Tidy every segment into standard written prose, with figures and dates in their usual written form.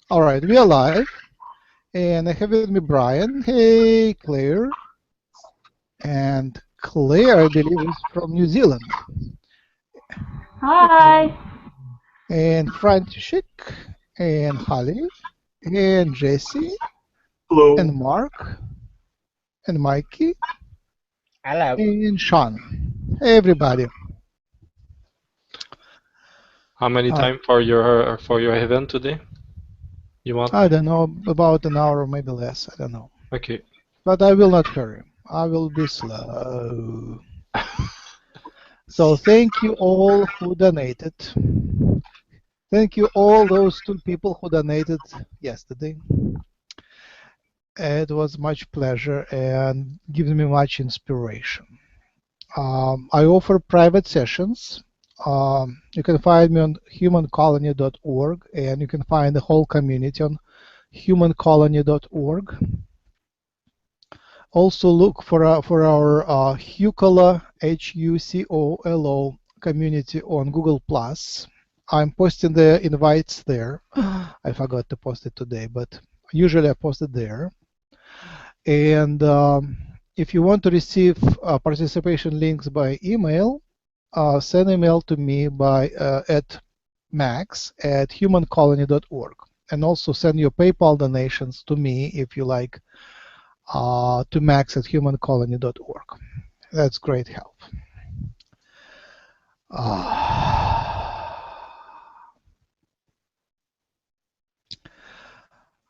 All right, we are live, and I have with me Brian. Hey, Claire. And Claire, I believe, is from New Zealand. Hi. And František, and Holly, and Jesse, Hello. and Mark, and Mikey, Hello. and Sean. Hey, everybody. How many time for your event today? You want? I don't know, about an hour or maybe less. I don't know. Okay. But I will not hurry. I will be slow. So thank you all who donated. Thank you all those 2 people who donated yesterday. It was much pleasure and gives me much inspiration. I offer private sessions. You can find me on humancolony.org, and you can find the whole community on humancolony.org. Also look for our Hucolo, Hucolo community on Google+. I'm posting the invites there. I forgot to post it today, but usually I post it there. And if you want to receive participation links by email, send email to me by at max@humancolony.org, and also send your PayPal donations to me if you like, to max@humancolony.org. That's great help.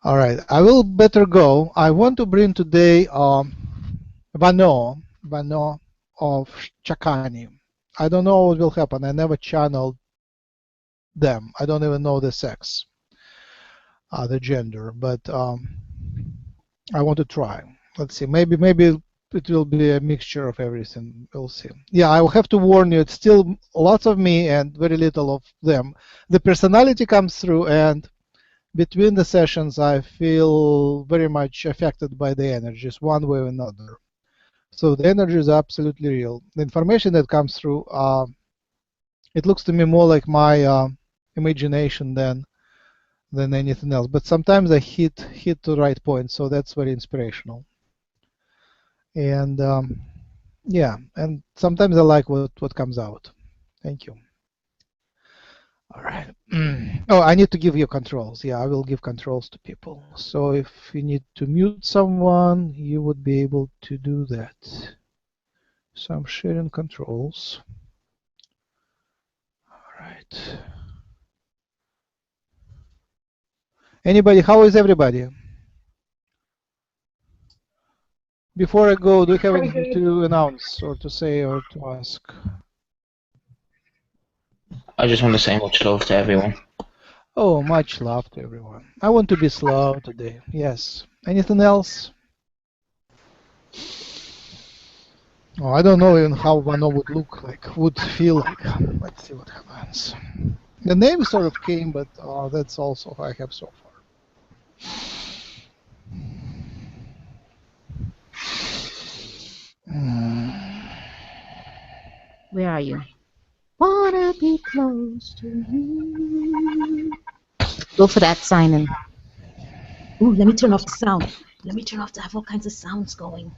All right, I will better go. I want to bring today Vano of Chakani. I don't know what will happen. I never channeled them. I don't even know the sex, the gender, but I want to try. Let's see. Maybe it will be a mixture of everything. We'll see. Yeah, I will have to warn you. It's still lots of me and very little of them. The personality comes through, and between the sessions, I feel very much affected by the energies, one way or another. So the energy is absolutely real. The information that comes through, it looks to me more like my imagination than anything else. But sometimes I hit the right point, so that's very inspirational. And yeah, and sometimes I like what comes out. Thank you. All right. Oh, I need to give you controls. Yeah, I will give controls to people. So if you need to mute someone, you would be able to do that. So I'm sharing controls. All right. Anybody? How is everybody? Before I go, do you have anything to announce or to say or to ask? I just want to say much love to everyone. Oh, much love to everyone. I want to be slow today. Yes. Anything else? Oh, I don't know even how Vano would look like, would feel like. Let's see what happens. The name sort of came, but that's also what I have so far. Where are you? Wanna be close to you. Go for that sign in. Ooh, let me turn off the sound. Let me turn off. I have all kinds of sounds going.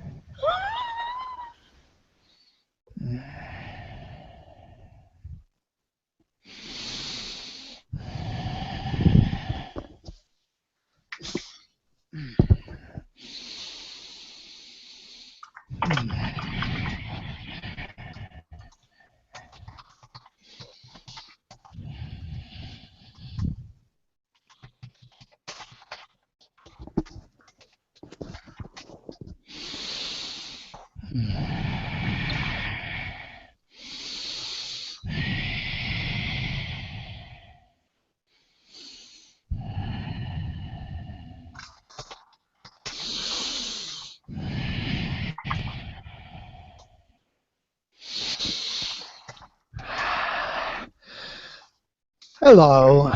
Hello.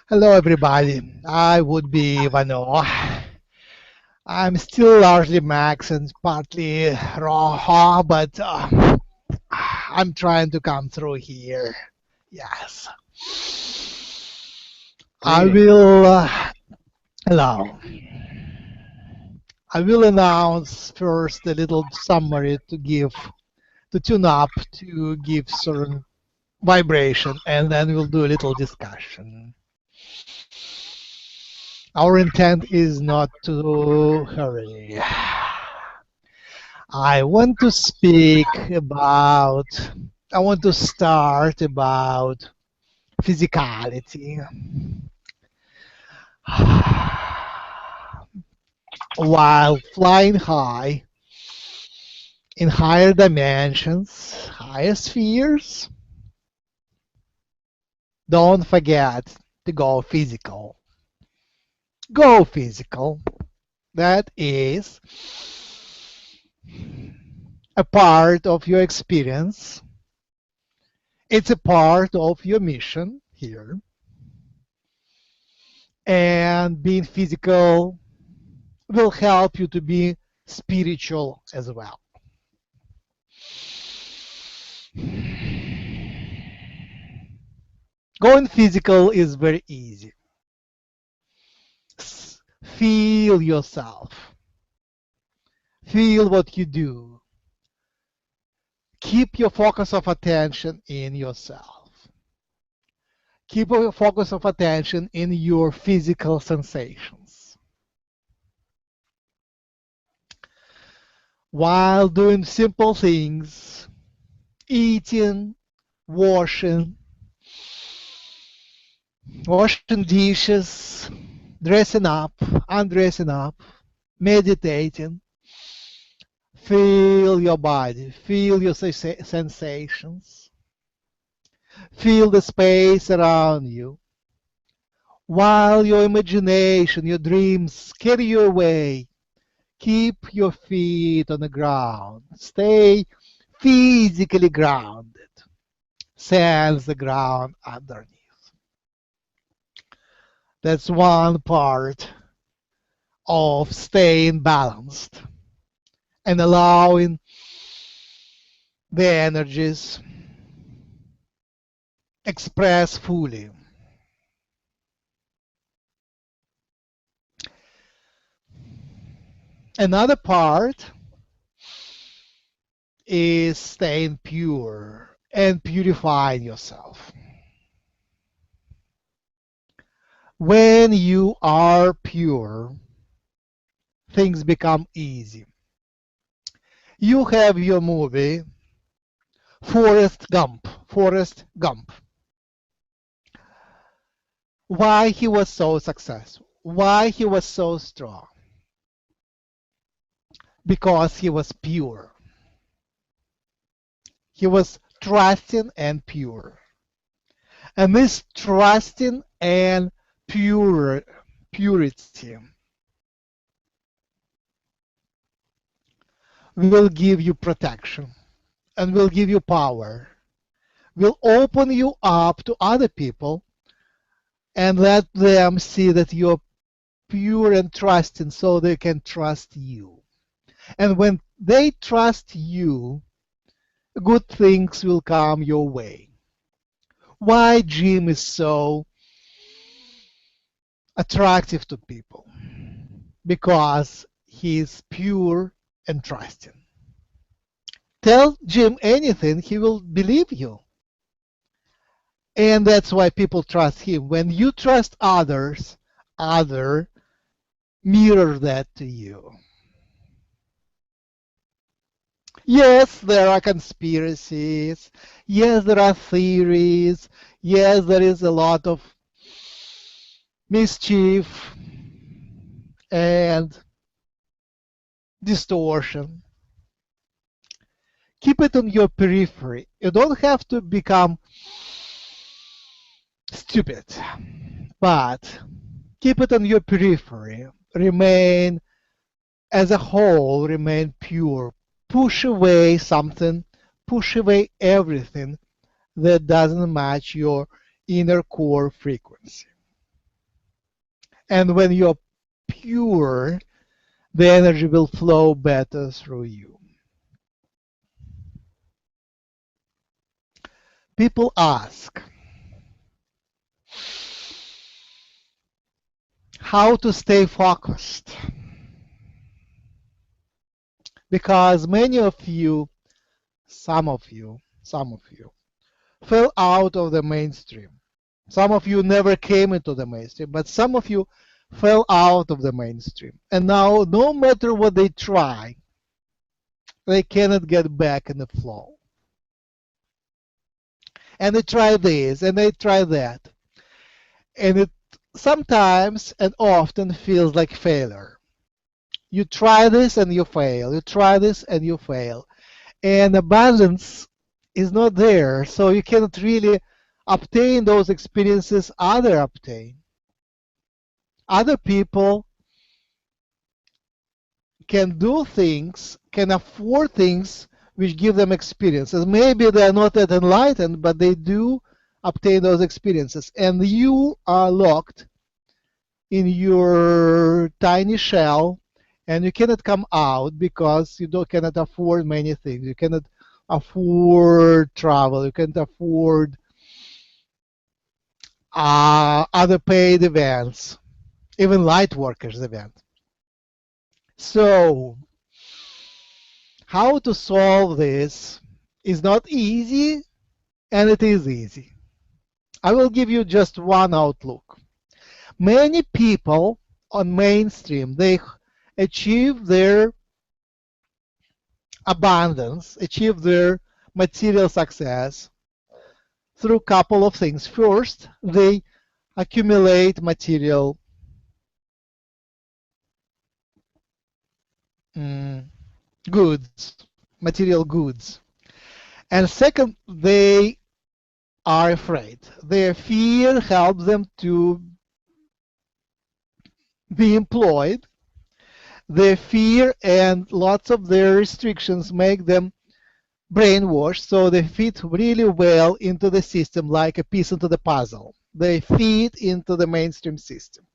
Hello, everybody. I would be Vano. I'm still largely Max and partly Raw, but I'm trying to come through here. Yes. I Greeting. will allow. I will announce first a little summary to tune up, to give certain vibration, and then we'll do a little discussion. Our intent is not to hurry. I want to I want to start about physicality. While flying high in higher dimensions, higher spheres, don't forget to go physical. Go physical. That is a part of your experience. It's a part of your mission here. And being physical will help you to be spiritual as well. Going physical is very easy. Feel yourself. Feel what you do. Keep your focus of attention in yourself. Keep your focus of attention in your physical sensations. While doing simple things, eating, washing dishes, dressing up, undressing up, meditating, feel your body, feel your sensations, feel the space around you. While your imagination, your dreams carry you away, keep your feet on the ground. Stay physically grounded. Sense the ground underneath. That's one part of staying balanced and allowing the energies express fully. Another part is staying pure and purifying yourself. When you are pure, things become easy. You have your movie, Forrest Gump. Why he was so successful? Why he was so strong? Because he was pure. He was trusting and pure. And this trusting and purity will give you protection and will give you power, will open you up to other people and let them see that you're pure and trusting so they can trust you. And when they trust you, good things will come your way. Why Jim is so attractive to people? Because he's pure and trusting. Tell Jim anything, he will believe you. And that's why people trust him. When you trust others, others mirror that to you. Yes, there are conspiracies. Yes, there are theories. Yes, there is a lot of mischief and distortion. Keep it on your periphery. You don't have to become stupid, but keep it on your periphery. Remain, as a whole, remain pure. Push away something, push away everything that doesn't match your inner core frequency. And when you're pure, the energy will flow better through you. People ask, how to stay focused. Because many of you, some of you, fell out of the mainstream. Some of you never came into the mainstream, but some of you fell out of the mainstream. And now, no matter what they try, they cannot get back in the flow. And they try this, and they try that. And it sometimes and often feels like failure. You try this and you fail. You try this and you fail. And abundance is not there, so you cannot really obtain those experiences others obtain. Other people can do things, can afford things which give them experiences. Maybe they are not that enlightened, but they do obtain those experiences. And you are locked in your tiny shell, and you cannot come out because you cannot afford many things. You cannot afford travel. You can't afford other paid events, even Lightworkers event. So, how to solve this is not easy, and it is easy. I will give you just one outlook. Many people on mainstream, they achieve their abundance, achieve their material success through a couple of things. First, they accumulate material goods, material goods. And second, they are afraid. Their fear helps them to be employed. Their fear and lots of their restrictions make them brainwashed, so they fit really well into the system like a piece into the puzzle. They fit into the mainstream system.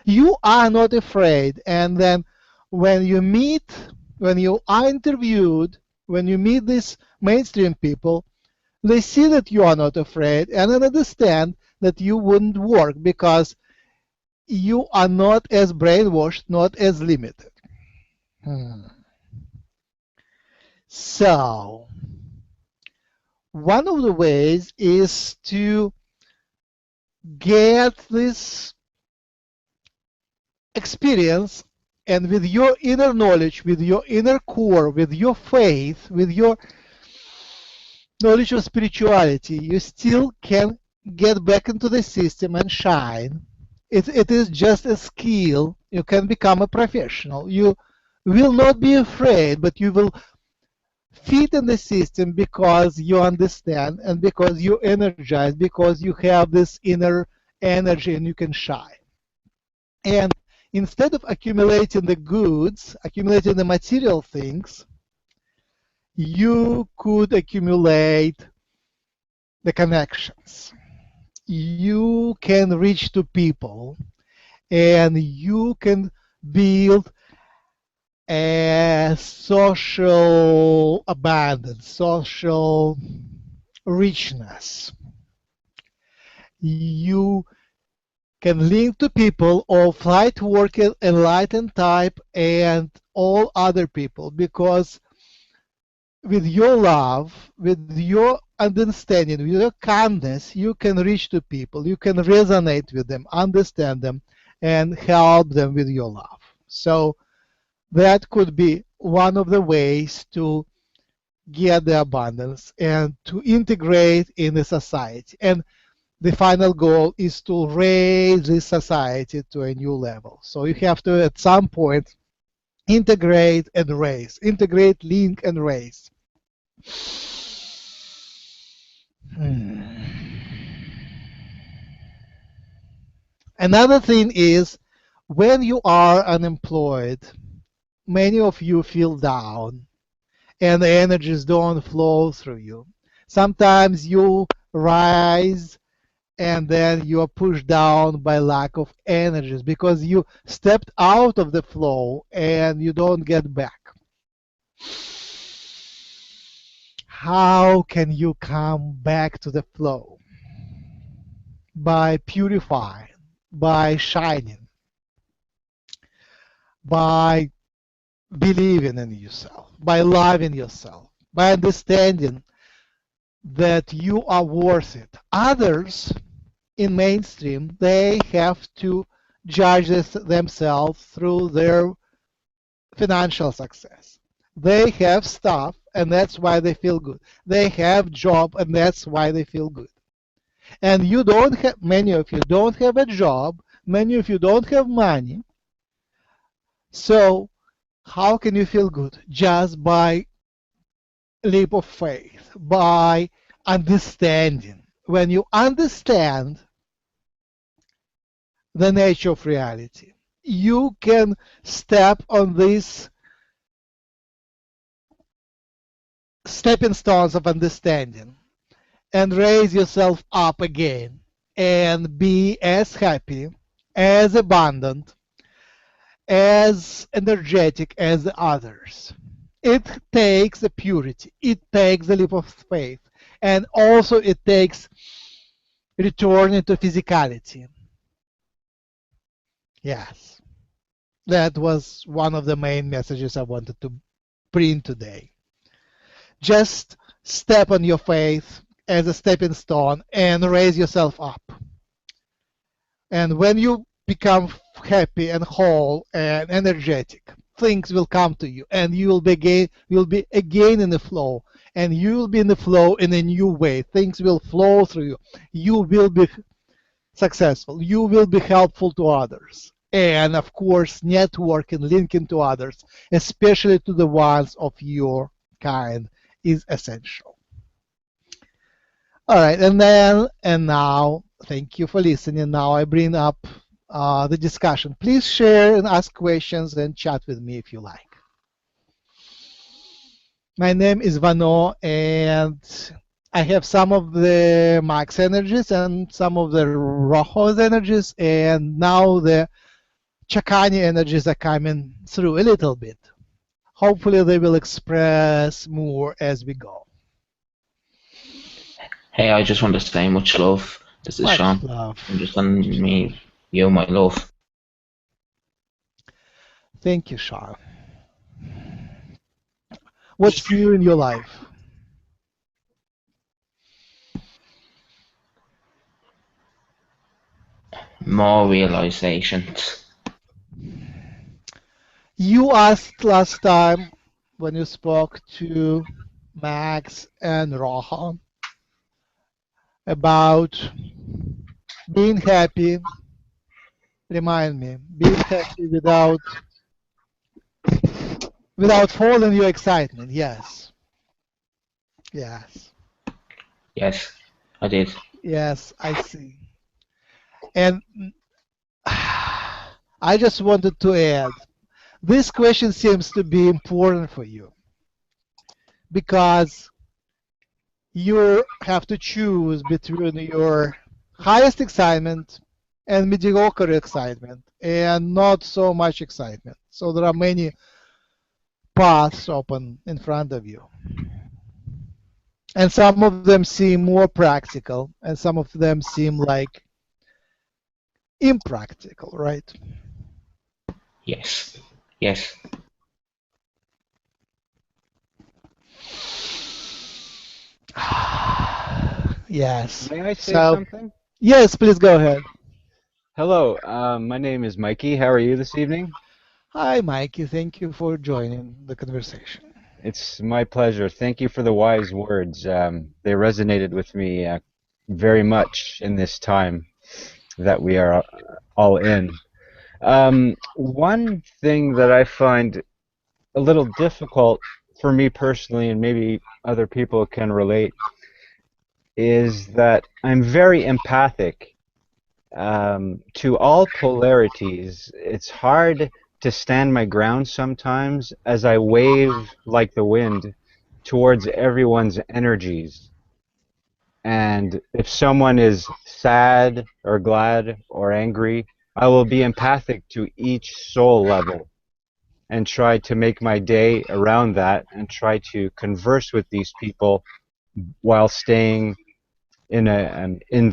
You are not afraid, and then when you are interviewed, when you meet these mainstream people, they see that you are not afraid and then understand that you wouldn't work because you are not as brainwashed, not as limited. So, one of the ways is to get this experience, and with your inner knowledge, with your inner core, with your faith, with your knowledge of spirituality, you still can get back into the system and shine. It is just a skill. You can become a professional. You will not be afraid, but you will fit in the system because you understand and because you energize, because you have this inner energy and you can shine. And instead of accumulating the goods, accumulating the material things, you could accumulate the connections. You can reach to people and you can build a social abundance, social richness. You can link to people of light working, enlightened type, and all other people, because with your love, with your understanding, with your kindness, you can reach to people, you can resonate with them, understand them, and help them with your love. So that could be one of the ways to get the abundance and to integrate in the society. And the final goal is to raise this society to a new level. So you have to, at some point, integrate and raise. Integrate, link, and raise. Another thing is, when you are unemployed, many of you feel down and the energies don't flow through you. Sometimes you rise and then you are pushed down by lack of energies because you stepped out of the flow and you don't get back. How can you come back to the flow? By purifying, by shining, by believing in yourself, by loving yourself, by understanding that you are worth it. Others in mainstream, they have to judge themselves through their financial success. They have stuff and that's why they feel good. They have job and that's why they feel good. And you don't have, many of you don't have a job, many of you don't have money. So how can you feel good? Just by leap of faith, by understanding. When you understand the nature of reality, you can step on these stepping stones of understanding and raise yourself up again and be as happy, as abundant, as energetic as the others. It takes a purity, it takes a leap of faith, and also it takes returning to physicality. Yes, that was one of the main messages I wanted to bring today. Just step on your faith as a stepping stone and raise yourself up. And when you become happy and whole and energetic, things will come to you and you will be again in the flow, and you will be in the flow in a new way. Things will flow through you. You will be successful. You will be helpful to others. And of course, networking, linking to others, especially to the ones of your kind, is essential. All right, and now, thank you for listening. Now I bring up the discussion. Please share and ask questions and chat with me if you like. My name is Vano, and I have some of the Max energies and some of the Rojo's energies, and now the Chakani energies are coming through a little bit. Hopefully they will express more as we go. Hey, I just want to say much love. This is Much Sean. love. I'm just sending me you my love. Thank you, Sean. What's new in your life? More realizations. You asked last time when you spoke to Max and Rojo about being happy. Remind me, being happy without falling your excitement. Yes. Yes. Yes, I did. Yes, I see. And I just wanted to add, this question seems to be important for you because you have to choose between your highest excitement and mediocre excitement and not so much excitement. So there are many paths open in front of you. And some of them seem more practical and some of them seem like impractical, right? Yes. Yes. Yes. May I say So, something? yes, please go ahead. Hello, my name is Mikey. How are you this evening? Hi, Mikey. Thank you for joining the conversation. It's my pleasure. Thank you for the wise words. They resonated with me very much in this time that we are all in. One thing that I find a little difficult for me personally, and maybe other people can relate, is that I'm very empathic to all polarities. It's hard to stand my ground sometimes as I wave like the wind towards everyone's energies. And if someone is sad or glad or angry, I will be empathic to each soul level and try to make my day around that and try to converse with these people while staying in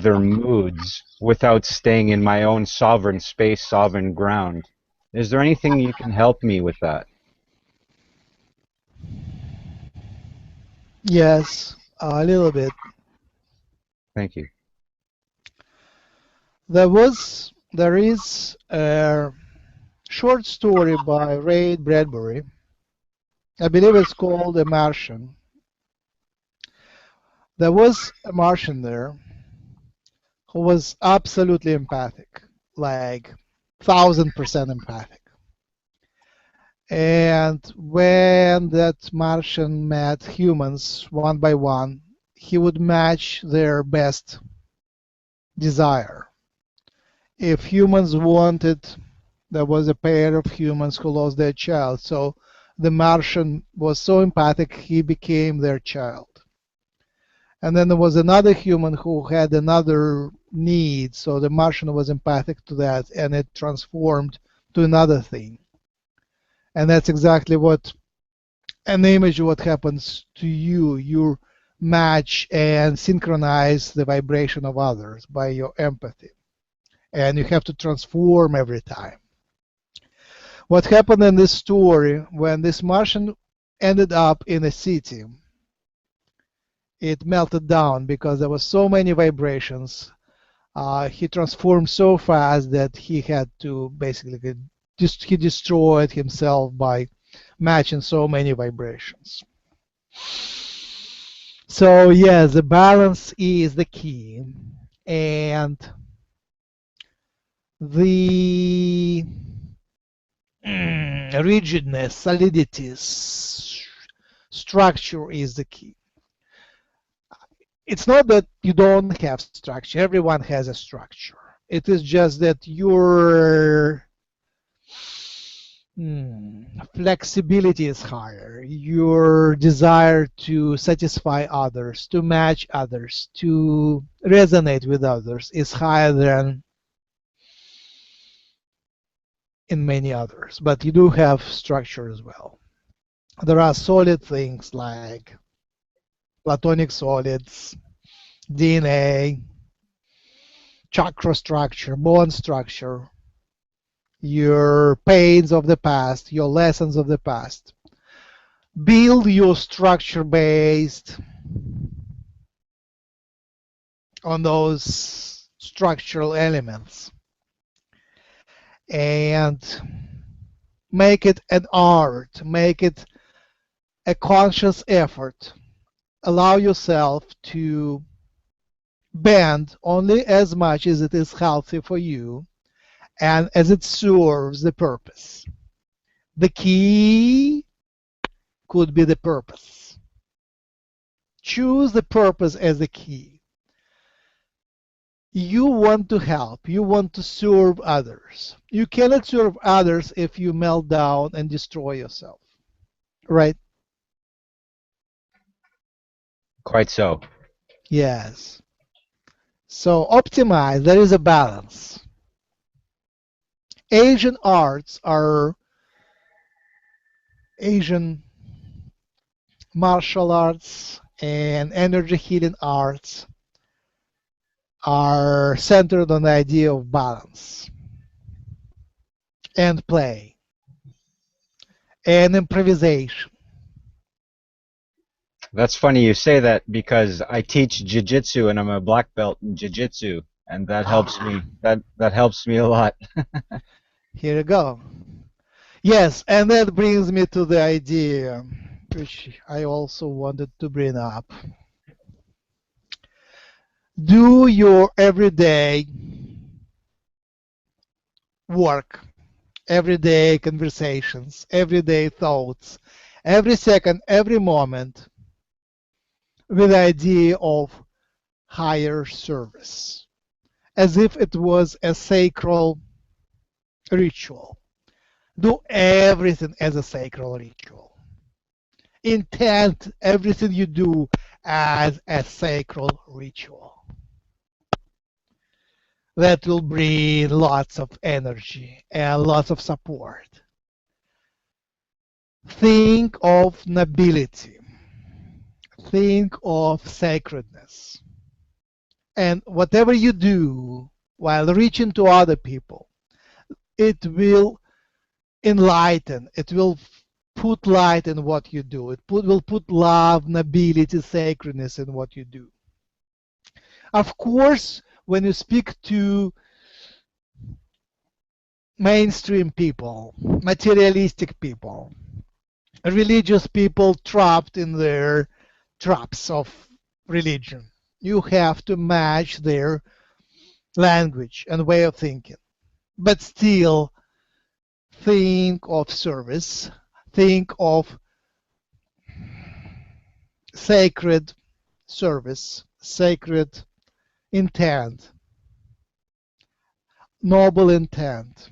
their moods without staying in my own sovereign space, sovereign ground. Is there anything you can help me with that? Yes, a little bit. Thank you. There is a short story by Ray Bradbury. I believe it's called A Martian. There was a Martian there who was absolutely empathic, like 1000% empathic. And when that Martian met humans one by one, he would match their best desire. If humans wanted, there was a pair of humans who lost their child, so the Martian was so empathic he became their child. And then there was another human who had another need, so the Martian was empathic to that, and it transformed to another thing. And that's exactly what an image of what happens to you. You match and synchronize the vibration of others by your empathy. And you have to transform every time. What happened in this story, when this Martian ended up in a city, it melted down because there were so many vibrations. He transformed so fast that he had to basically, he destroyed himself by matching so many vibrations. So yes, the balance is the key, and the rigidness, solidity, structure is the key. It's not that you don't have structure. Everyone has a structure. It is just that your flexibility is higher. Your desire to satisfy others, to match others, to resonate with others is higher than in many others. But you do have structure as well. There are solid things like platonic solids, DNA, chakra structure, bone structure, your pains of the past, your lessons of the past. Build your structure based on those structural elements and make it an art, make it a conscious effort. Allow yourself to bend only as much as it is healthy for you and as it serves the purpose. The key could be the purpose. Choose the purpose as the key. You want to help, you want to serve others. You cannot serve others if you melt down and destroy yourself, right? Quite so. Yes. So optimize, there is a balance. Asian arts are Asian martial arts and energy healing arts are centered on the idea of balance and play and improvisation. That's funny you say that because I teach jiu-jitsu and I'm a black belt in jiu-jitsu, and that helps me. That helps me a lot. Here you go. Yes, and that brings me to the idea which I also wanted to bring up. Do your everyday work, everyday conversations, everyday thoughts, every second, every moment with the idea of higher service, as if it was a sacred ritual. Do everything as a sacred ritual. Intend everything you do as a sacred ritual. That will bring lots of energy and lots of support. Think of nobility. Think of sacredness. And whatever you do while reaching to other people, it will enlighten. It will put light in what you do. It will put love, nobility, sacredness in what you do. Of course, when you speak to mainstream people, materialistic people, religious people trapped in their traps of religion, you have to match their language and way of thinking. But still, think of service, think of sacred service, sacred intent, noble intent,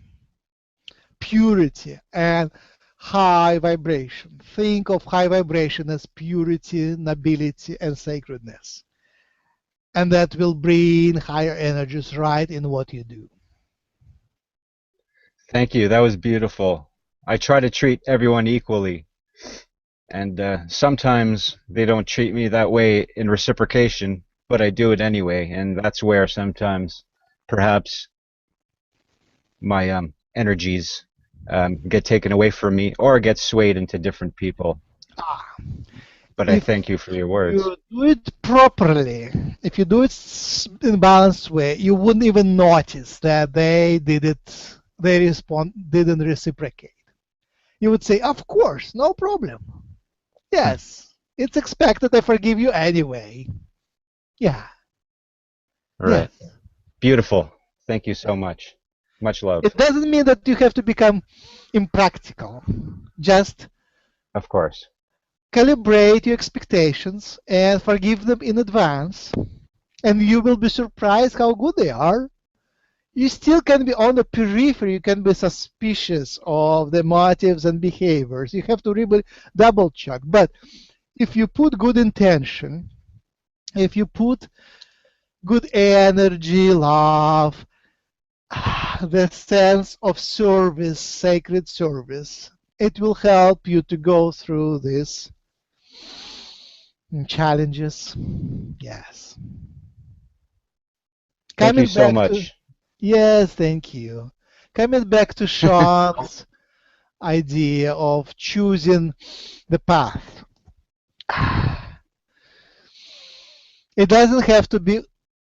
purity, and high vibration. Think of high vibration as purity, nobility, and sacredness. And that will bring higher energies right in what you do. Thank you. That was beautiful. I try to treat everyone equally. And sometimes they don't treat me that way in reciprocation, but I do it anyway. And that's where sometimes perhaps my energies get taken away from me or get swayed into different people. But I thank you for your words. If you do it properly, if you do it in a balanced way, you wouldn't even notice that they didn't reciprocate. You would say, of course, no problem. Yes, it's expected. I forgive you anyway. Yeah. Right. Yes. Beautiful. Thank you so much. Much love. It doesn't mean that you have to become impractical. Just of course. Calibrate your expectations and forgive them in advance, and you will be surprised how good they are. You still can be on the periphery, you can be suspicious of the motives and behaviors. You have to really double check. But if you put good intention, if you put good energy, love, the sense of service, sacred service, it will help you to go through this challenges. Yes. Thank you so much. Yes, thank you. Coming back to Sean's idea of choosing the path. It doesn't have to be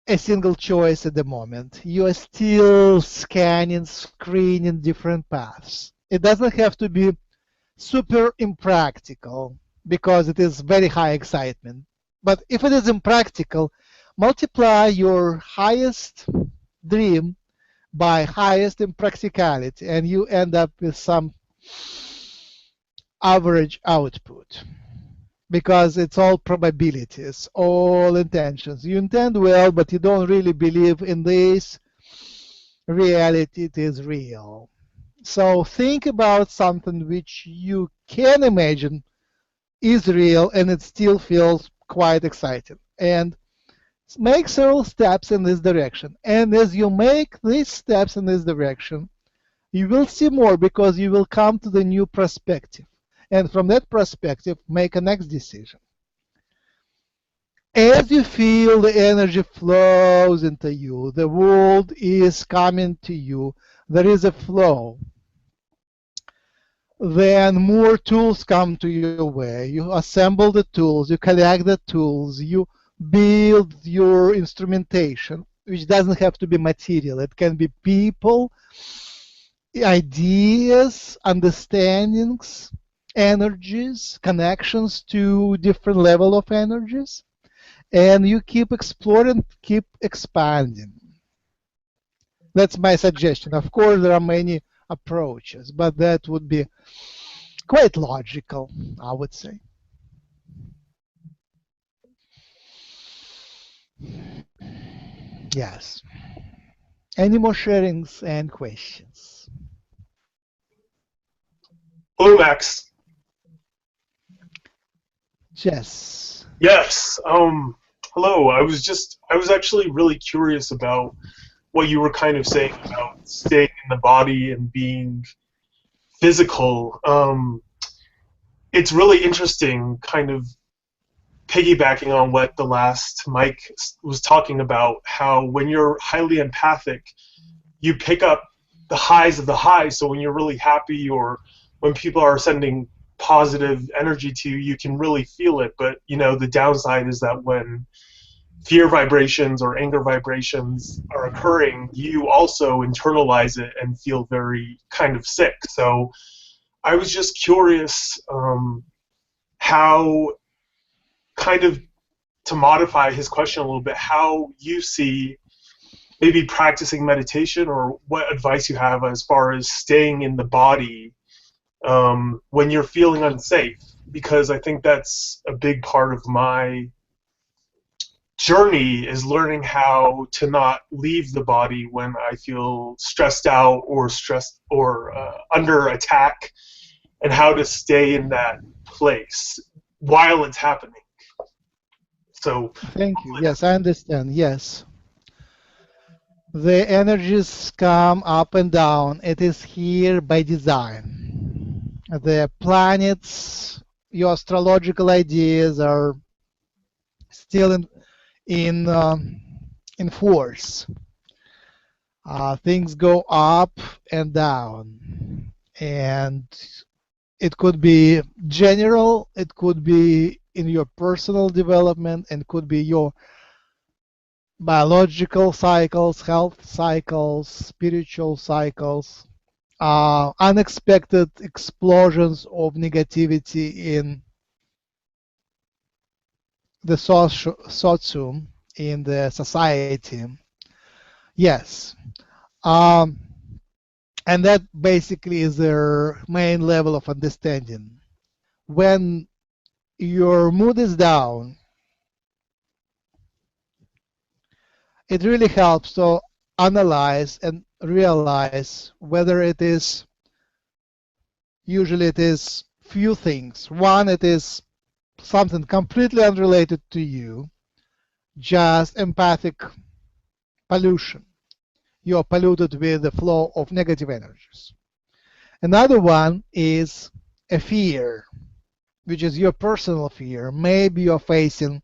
a single choice at the moment. You are still scanning, screening different paths. It doesn't have to be super impractical because it is very high excitement. But if it is impractical, multiply your highest dream by highest impracticality, and you end up with some average output. Because it's all probabilities, all intentions. You intend well, but you don't really believe in this reality. It is real. So think about something which you can imagine is real, and it still feels quite exciting. And make several steps in this direction. And as you make these steps in this direction, you will see more because you will come to the new perspective. And from that perspective, make a next decision. As you feel the energy flows into you, the world is coming to you, there is a flow, then more tools come to your way. You assemble the tools, you collect the tools, you build your instrumentation, which doesn't have to be material. It can be people, ideas, understandings, energies, connections to different level of energies, and you keep exploring, keep expanding. That's my suggestion. Of course, there are many approaches, but that would be quite logical, I would say. Yes. Any more sharings and questions? Hello, Max. Yes. Yes. Hello. I was actually really curious about what you were kind of saying about staying in the body and being physical. It's really interesting, kind of piggybacking on what the last Mike was talking about, how when you're highly empathic, you pick up the highs of the highs. So when you're really happy, or when people are sending positive energy to you, you can really feel it. But you know, the downside is that when fear vibrations or anger vibrations are occurring, you also internalize it and feel very kind of sick. So I was just curious how, kind of to modify his question a little bit, how you see maybe practicing meditation, or what advice you have as far as staying in the body when you're feeling unsafe, because I think that's a big part of my journey, is learning how to not leave the body when I feel stressed out or under attack, and how to stay in that place while it's happening. So thank you. Yes, I understand. Yes. The energies come up and down. It is here by design. The planets, your astrological ideas are still in force. Things go up and down, and it could be general, it could be in your personal development, and could be your biological cycles, health cycles, spiritual cycles, unexpected explosions of negativity in the socium, in the society. Yes. And that basically is their main level of understanding. When your mood is down, it really helps to analyze and realize whether it is, usually it is few things. One, it is something completely unrelated to you, just empathic pollution. You are polluted with the flow of negative energies. Another one is a fear, which is your personal fear. Maybe you're facing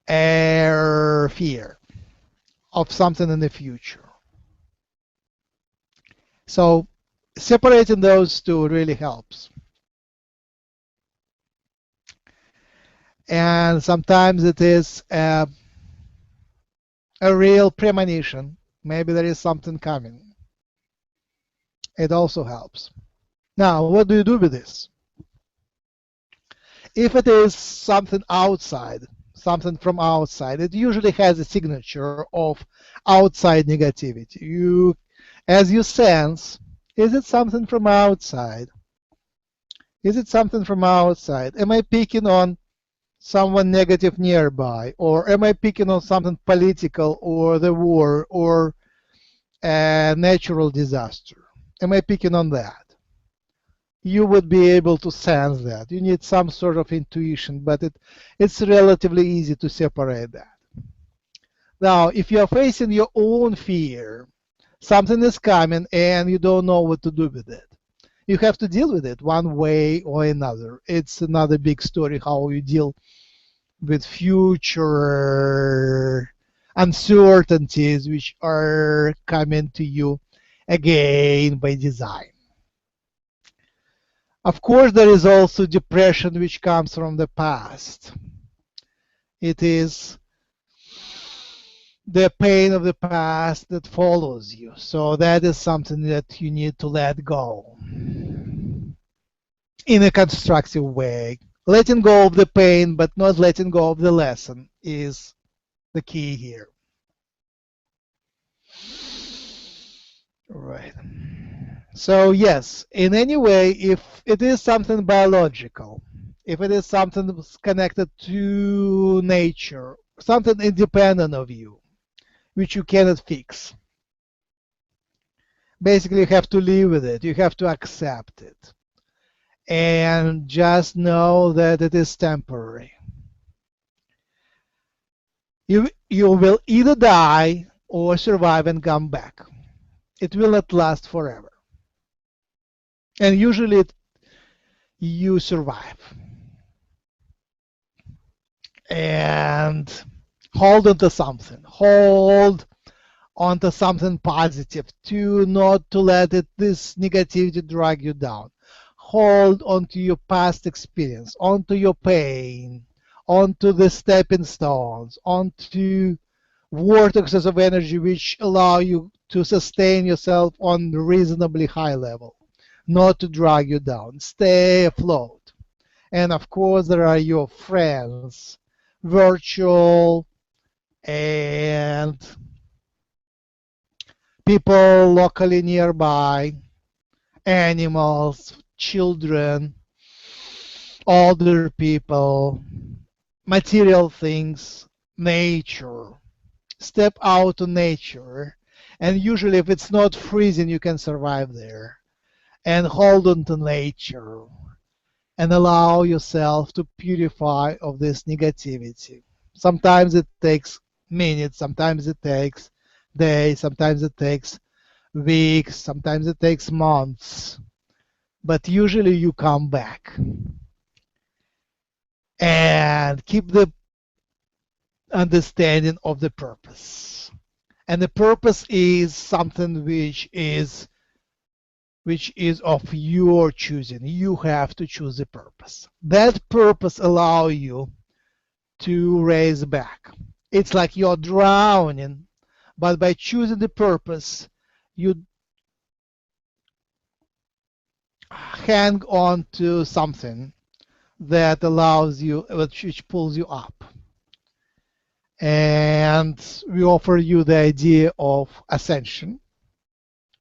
a fear of something in the future. So separating those two really helps. And sometimes it is a real premonition. Maybe there is something coming. It also helps. Now, what do you do with this? If it is something outside, something from outside, it usually has a signature of outside negativity. As you sense, is it something from outside? Is it something from outside? Am I picking on someone negative nearby? Or am I picking on something political, or the war, or a natural disaster? Am I picking on that? You would be able to sense that. You need some sort of intuition, but it's relatively easy to separate that. Now, if you're facing your own fear, something is coming and you don't know what to do with it, you have to deal with it one way or another. It's another big story how you deal with future uncertainties which are coming to you again by design. Of course, there is also depression which comes from the past. It is the pain of the past that follows you. So that is something that you need to let go in a constructive way. Letting go of the pain, but not letting go of the lesson, is the key here. Right. So yes, in any way, if it is something biological, if it is something that's connected to nature, something independent of you, which you cannot fix, basically you have to live with it. You have to accept it. And just know that it is temporary. You will either die or survive and come back. It will not last forever. And usually you survive. And hold on to something. Hold onto something positive. Not to let this negativity drag you down. Hold onto your past experience, onto your pain, onto the stepping stones, onto vortexes of energy which allow you to sustain yourself on a reasonably high level, not to drag you down. Stay afloat. And of course, there are your friends, virtual and people locally nearby, animals, children, older people, material things, nature. Step out to nature, and usually if it's not freezing, you can survive there. And hold on to nature and allow yourself to purify of this negativity. Sometimes it takes minutes, sometimes it takes days, sometimes it takes weeks, sometimes it takes months, but usually you come back. And keep the understanding of the purpose. And the purpose is something which is of your choosing. You have to choose a purpose. That purpose allows you to raise back. It's like you're drowning, but by choosing the purpose, you hang on to something that allows you, which pulls you up. And we offer you the idea of ascension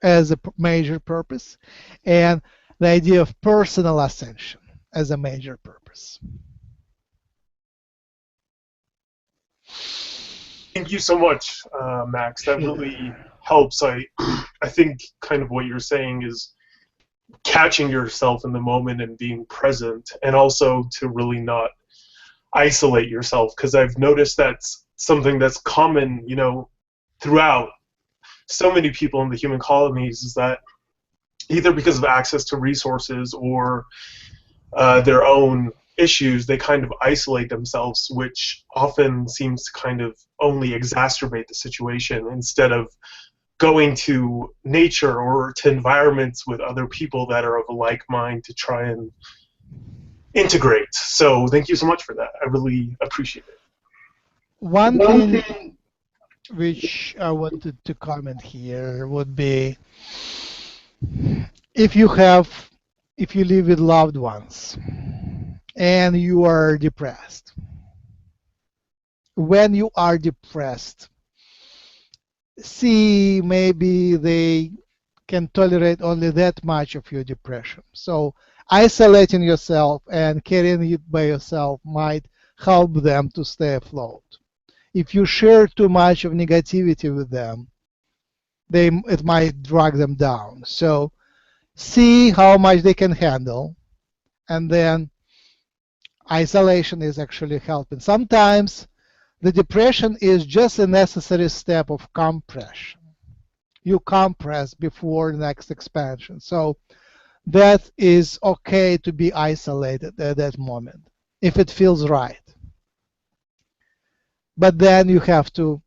as a major purpose, and the idea of personal ascension as a major purpose. Thank you so much, Max. That really helps. I think kind of what you're saying is catching yourself in the moment and being present, and also to really not isolate yourself, because I've noticed that's something that's common, you know, throughout so many people in the human colonies, is that either because of access to resources or their own issues, they kind of isolate themselves, which often seems to kind of only exacerbate the situation, instead of going to nature or to environments with other people that are of a like mind to try and integrate. So thank you so much for that. I really appreciate it. One thing which I wanted to comment here would be, if you live with loved ones and you are depressed, when you are depressed, see, maybe they can tolerate only that much of your depression. So isolating yourself and carrying it by yourself might help them to stay afloat. If you share too much of negativity with them, it might drag them down. So see how much they can handle, and then isolation is actually helping. Sometimes the depression is just a necessary step of compression. You compress before the next expansion. So that is okay to be isolated at that moment, if it feels right. But then you have to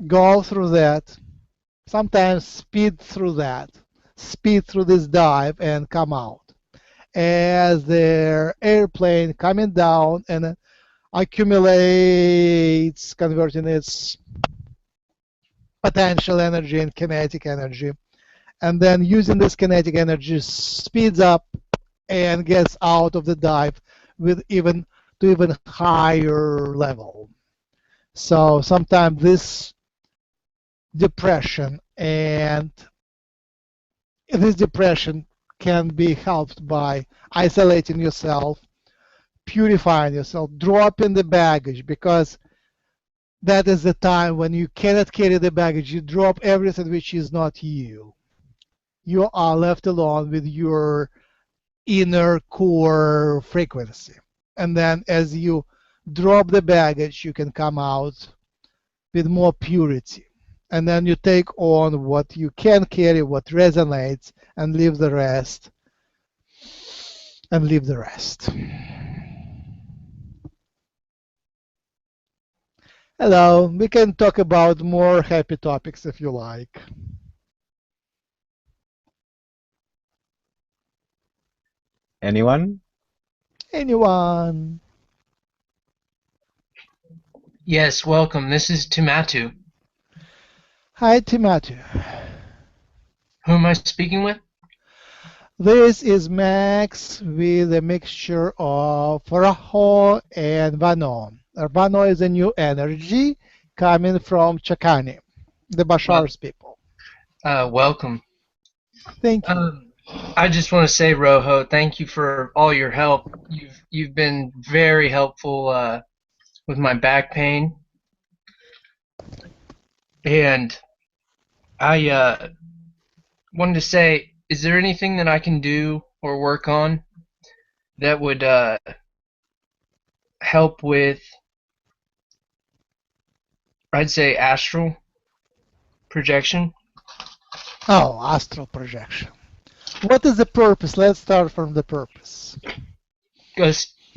go through that, sometimes speed through this dive and come out. As their airplane coming down and accumulates, converting its potential energy and kinetic energy, and then using this kinetic energy speeds up and gets out of the dive with even higher level. So sometimes this depression can be helped by isolating yourself, purifying yourself, dropping the baggage, because that is the time when you cannot carry the baggage. You drop everything which is not you. You are left alone with your inner core frequency. And then as you drop the baggage, you can come out with more purity. And then you take on what you can carry, what resonates, and leave the rest and leave the rest. Hello, we can talk about more happy topics if you like. Anyone? Anyone? Yes, welcome. This is 𝗪𝗡𝗧𝗏. Hi, 𝗪𝗪𝗡𝗧𝗏. Who am I speaking with? This is Max with a mixture of Raho and Vano. Vano is a new energy coming from Chakani, the Bashar's people. Welcome. Thank you. I just want to say, Rojo, thank you for all your help. You've been very helpful with my back pain, and I wanted to say, is there anything that I can do or work on that would help with, I'd say, astral projection? Oh, astral projection. What is the purpose? Let's start from the purpose.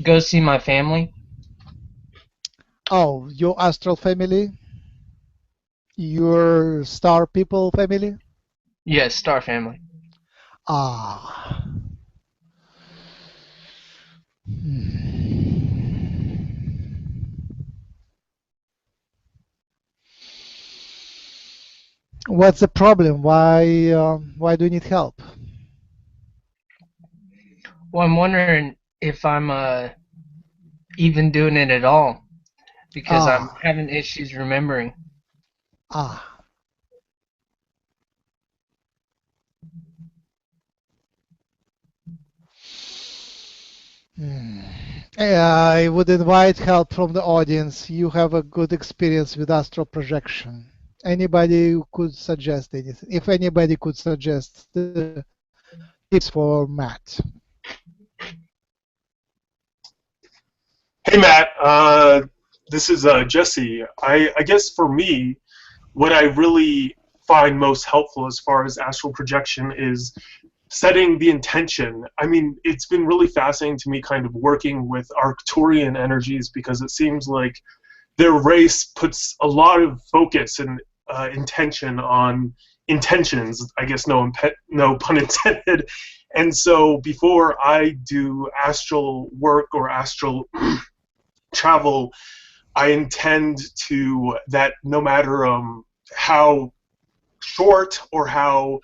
Go see my family. Oh, your astral family? Your star people family? Yes, star family. Ah. What's the problem? Why do you need help? Well, I'm wondering if I'm even doing it at all, because I'm having issues remembering. I would invite help from the audience. You have a good experience with astral projection. Anybody who could suggest anything? If anybody could suggest the tips for Matt. Hey Matt, this is Jesse. I guess for me, what I really find most helpful as far as astral projection is setting the intention. I mean, it's been really fascinating to me kind of working with Arcturian energies, because it seems like their race puts a lot of focus and intention on intentions, I guess no pun intended. And so before I do astral work or astral travel, I intend to that no matter how short or how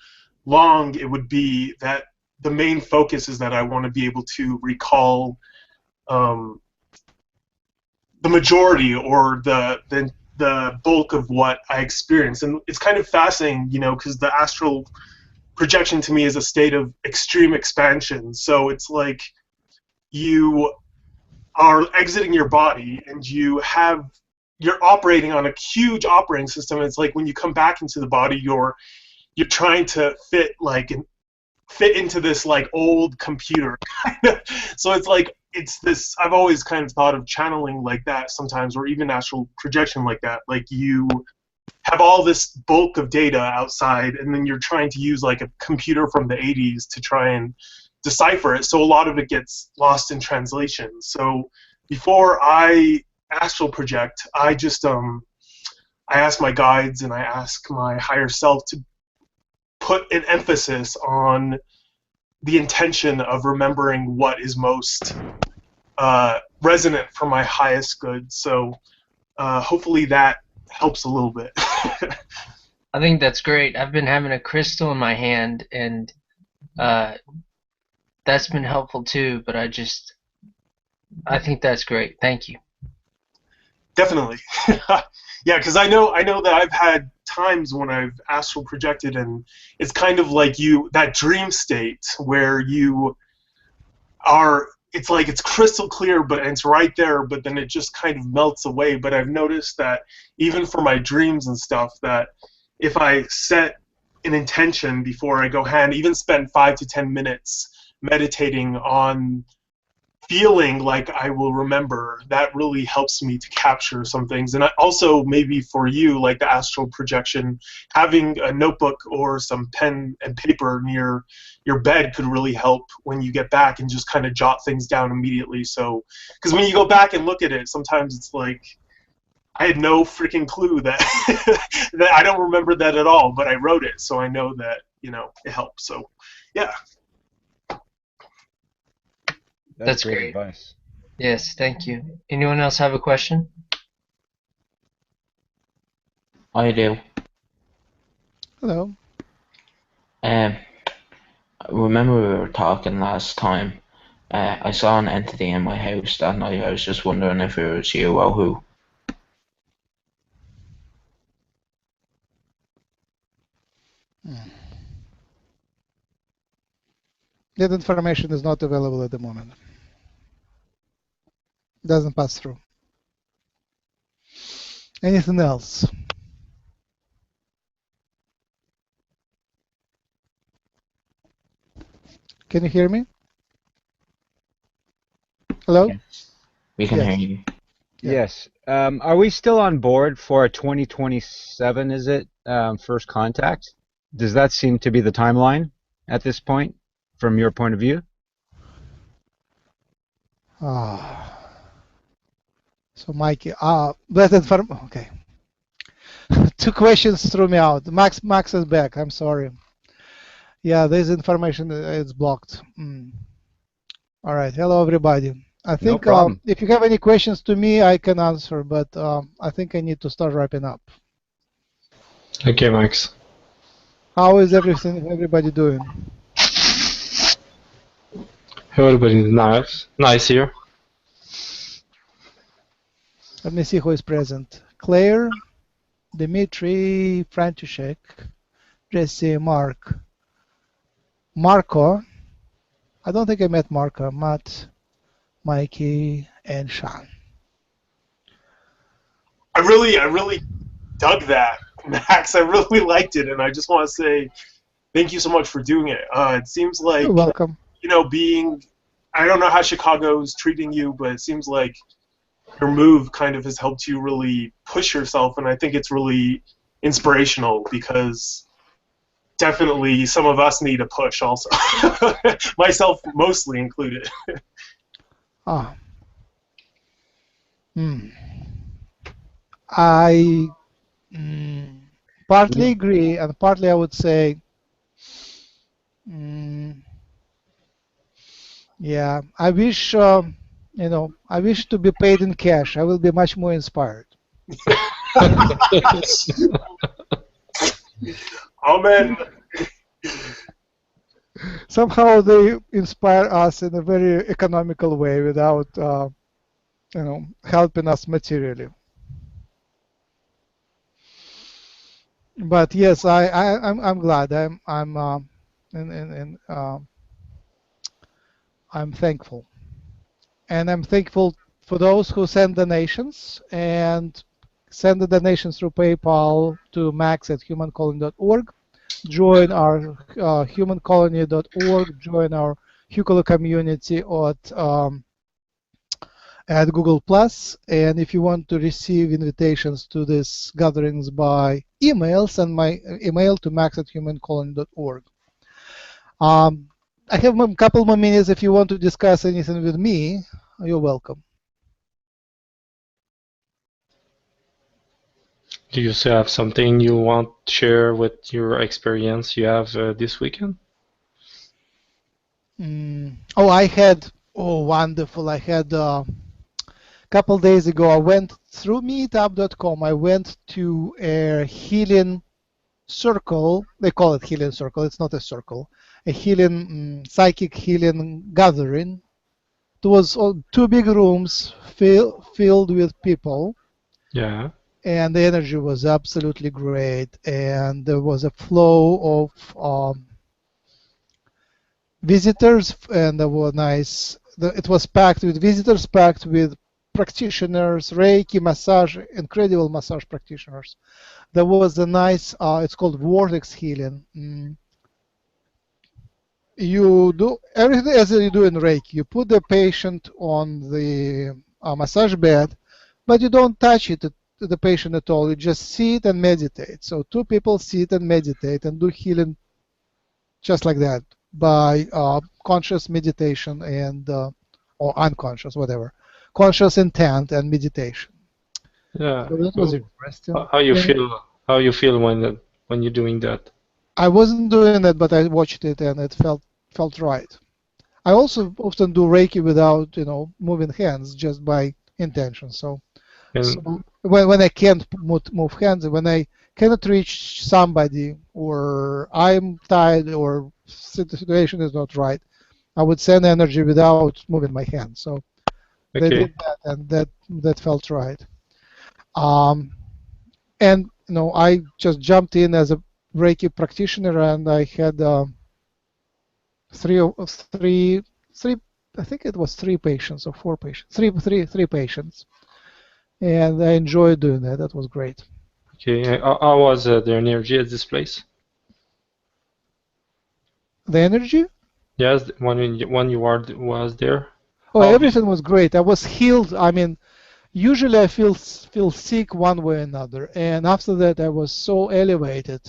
long it would be, that the main focus is that I want to be able to recall the majority or the bulk of what I experience. And it's kind of fascinating, you know, because the astral projection to me is a state of extreme expansion. So it's like you are exiting your body and you're operating on a huge operating system. It's like when you come back into the body, you're trying to fit into this like old computer. So it's like this, I've always kind of thought of channeling like that sometimes, or even astral projection like that. Like you have all this bulk of data outside, and then you're trying to use like a computer from the 80s to try and decipher it. So a lot of it gets lost in translation. So before I astral project, I just I ask my guides and I ask my higher self to put an emphasis on the intention of remembering what is most resonant for my highest good. So hopefully that helps a little bit. I think that's great. I've been having a crystal in my hand, and that's been helpful too, but I think that's great. Thank you. Definitely. Yeah, because I know that I've had times when I've astral projected, and it's kind of like that dream state where you are, it's like it's crystal clear, but it's right there, but then it just kind of melts away. But I've noticed that even for my dreams and stuff, that if I set an intention before I go hand, even spend 5 to 10 minutes meditating on feeling like I will remember, that really helps me to capture some things. And also maybe for you, like the astral projection, having a notebook or some pen and paper near your bed could really help when you get back and just kind of jot things down immediately. So, because when you go back and look at it, sometimes it's like, I had no freaking clue that that I don't remember that at all, but I wrote it, so I know that, you know, it helps. So, yeah. That's great great. advice. Yes, thank you. Anyone else have a question? I do. Hello. Remember we were talking last time. I saw an entity in my house that night. I was just wondering if it was you or who. That information is not available at the moment. Doesn't pass through. Anything else? Can you hear me? Hello? Yes. We can Yes. hear you. Yeah. Yes. Are we still on board for a 2027, is it, first contact? Does that seem to be the timeline at this point, from your point of view? So Mikey, okay. Two questions threw me out. Max is back. I'm sorry. Yeah, this information is blocked. All right. Hello, everybody. I think problem. if you have any questions to me, I can answer, but I think I need to start wrapping up. Okay, Max. How is everybody doing? Everybody's nice. Nice here. Let me see who is present. Claire, Dimitri, František, Jesse, Mark, Marco. I don't think I met Marco. Matt, Mikey, and Sean. I really dug that, Max. I really liked it, and I just want to say thank you so much for doing it. It seems like, You're welcome. you know, I don't know how Chicago's treating you, but it seems like your move kind of has helped you really push yourself, and I think it's really inspirational because definitely some of us need a push also. Myself mostly included. I partly agree, and partly I would say, yeah, I wish, you know, I wish to be paid in cash. I will be much more inspired. Amen. Somehow they inspire us in a very economical way without, you know, helping us materially. But yes, I'm glad. I'm thankful, and I'm thankful for those who send donations and send the donations through PayPal to max@humancolony.org. Join our humancolony.org. Join our Hucolo community at Google+. And if you want to receive invitations to these gatherings by email, send my email to max@humancolony.org. I have a couple more minutes if you want to discuss anything with me. You're welcome. Do you still have something you want to share with your experience you have this weekend? Wonderful. I had a couple days ago, I went through meetup.com. I went to a healing circle. They call it healing circle. It's not a circle. A healing, psychic healing gathering. It was two big rooms filled with people. Yeah. And the energy was absolutely great. And there was a flow of visitors, and there were nice. It was packed with visitors, packed with practitioners, Reiki, massage, incredible massage practitioners. There was a nice, it's called vortex healing. You do everything as you do in Reiki. You put the patient on the massage bed, but you don't touch the patient at all. You just sit and meditate. So two people sit and meditate and do healing just like that by conscious meditation and or unconscious, whatever, conscious intent and meditation. Yeah. So that was interesting. How you And feel? How you feel when you're doing that? I wasn't doing that, but I watched it and it felt right. I also often do Reiki without, moving hands, just by intention. So And when I can't move hands, when I cannot reach somebody, or I'm tired, or the situation is not right, I would send energy without moving my hands. So they okay. did that, and that felt right. Um, and I just jumped in as a Reiki practitioner, and I had three. I think it was three patients or four patients. Three patients, and I enjoyed doing that. That was great. Okay. How was the energy at this place? The energy? Yes, when you was there. Oh, How everything was great. I was healed. I mean, usually I feel sick one way or another, and after that I was so elevated.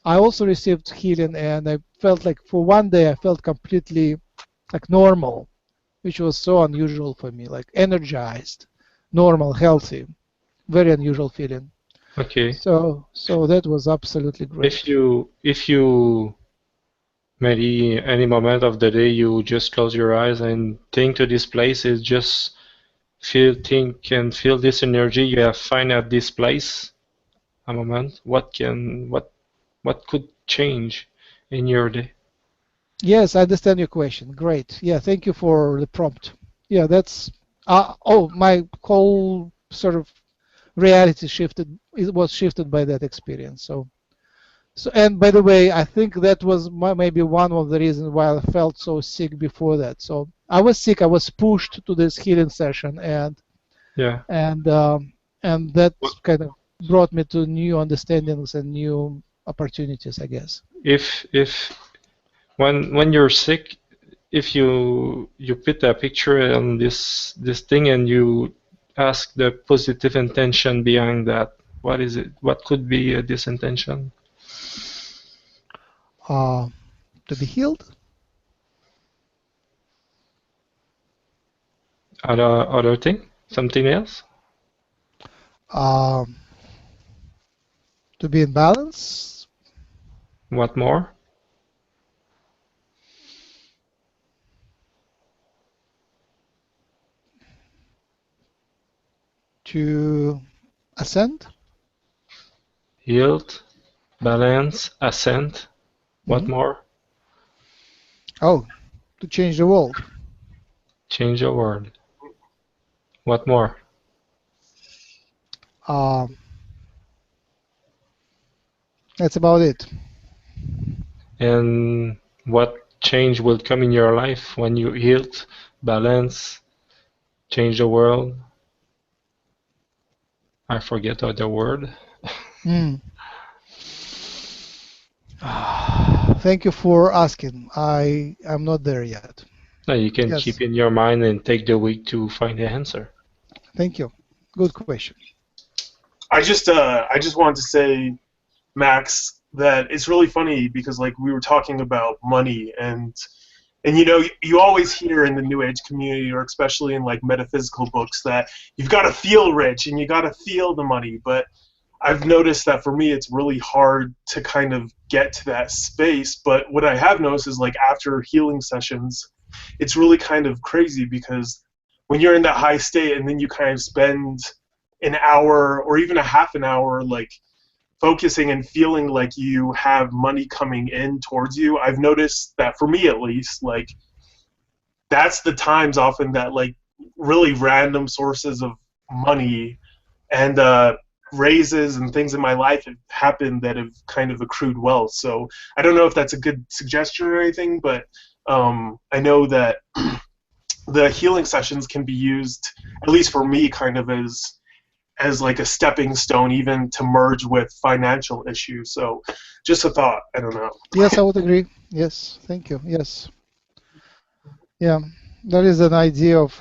I also received healing, and I felt like for one day I felt completely like normal, which was so unusual for me, like energized, normal, healthy, very unusual feeling. okay. So that was absolutely great. If you maybe any moment of the day you just close your eyes and think to this place, is just think and feel this energy you have find at this place a moment, what could change in your day? Yes, I understand your question. Great. Yeah, thank you for the prompt. Yeah, that's my whole sort of reality shifted. It was shifted by that experience. And by the way, I think that was maybe one of the reasons why I felt so sick before that. So I was sick. I was pushed to this healing session, and Yeah. and that kind of brought me to new understandings and new opportunities, I guess. If when you're sick, if you put a picture on this thing and you ask the positive intention behind that, what is it? What could be this intention? To be healed. Other thing? Something else? Um, to be in balance. What more? To ascend. Healed, balance, ascent. What more? Oh, to change the world. Change the world. What more? That's about it. And what change will come in your life when you healed, balance, change the world? I forget the word. Thank you for asking. I'm not there yet. No, you can Yes. keep in your mind and take the week to find the answer. Thank you. Good question. I just wanted to say, Max, that it's really funny because like we were talking about money and you always hear in the New Age community, or especially in like metaphysical books, that you've got to feel rich and you got to feel the money. But I've noticed that for me, it's really hard to kind of get to that space. But what I have noticed is like after healing sessions, it's really kind of crazy because when you're in that high state and then you kind of spend an hour or even a half an hour like focusing and feeling like you have money coming in towards you, I've noticed that for me at least, like that's the times often that like really random sources of money and raises and things in my life have happened that have kind of accrued wealth. So I don't know if that's a good suggestion or anything, but I know that the healing sessions can be used, at least for me, kind of as as like a stepping stone even to merge with financial issues. So just a thought. I don't know. Yes, I would agree. Yes, thank you. Yes. Yeah, there is an idea of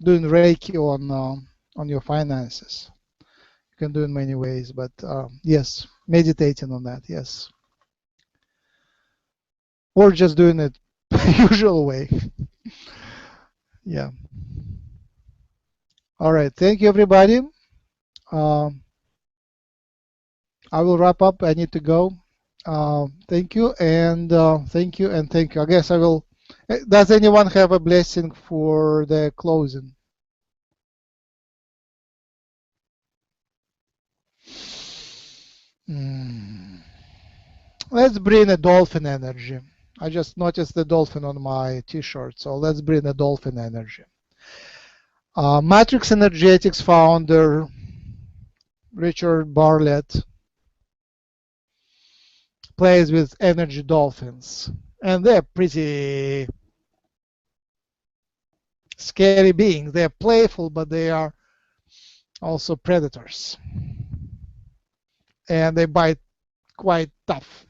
doing Reiki on your finances. You can do it in many ways, but yes, meditating on that, yes. Or just doing it usual way. Yeah. All right. Thank you, everybody. I will wrap up. I need to go. Thank you and thank you and thank you. I guess I will. Does anyone have a blessing for the closing? Let's bring a dolphin energy. I just noticed the dolphin on my t-shirt, so let's bring a dolphin energy. Matrix Energetics founder Richard Bartlett plays with energy dolphins, and they're pretty scary beings. They're playful, but they are also predators, and they bite quite tough.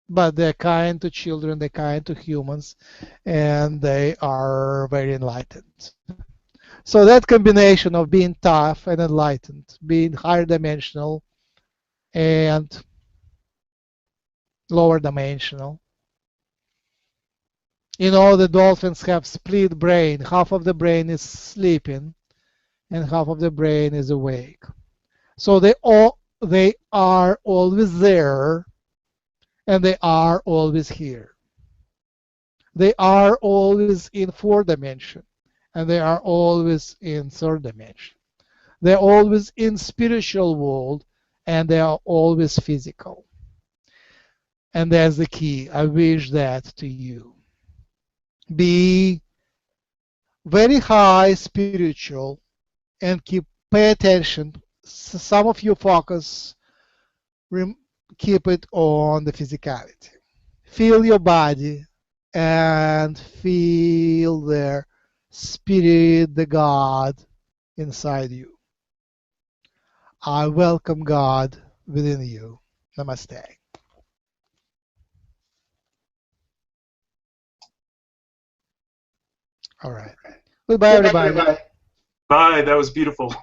But they're kind to children, they're kind to humans, and they are very enlightened. So that combination of being tough and enlightened, being higher dimensional and lower dimensional. You know, the dolphins have split brain. Half of the brain is sleeping and half of the brain is awake. So they are always there and they are always here. They are always in 4th dimension and they are always in 3rd dimension. They're always in spiritual world and they are always physical. And that's the key. I wish that to you. Be very high spiritual and pay attention. Some of you focus, keep it on the physicality. Feel your body and feel the spirit, the God inside you. I welcome God within you. Namaste. All right. Goodbye, everybody. Bye. That was beautiful.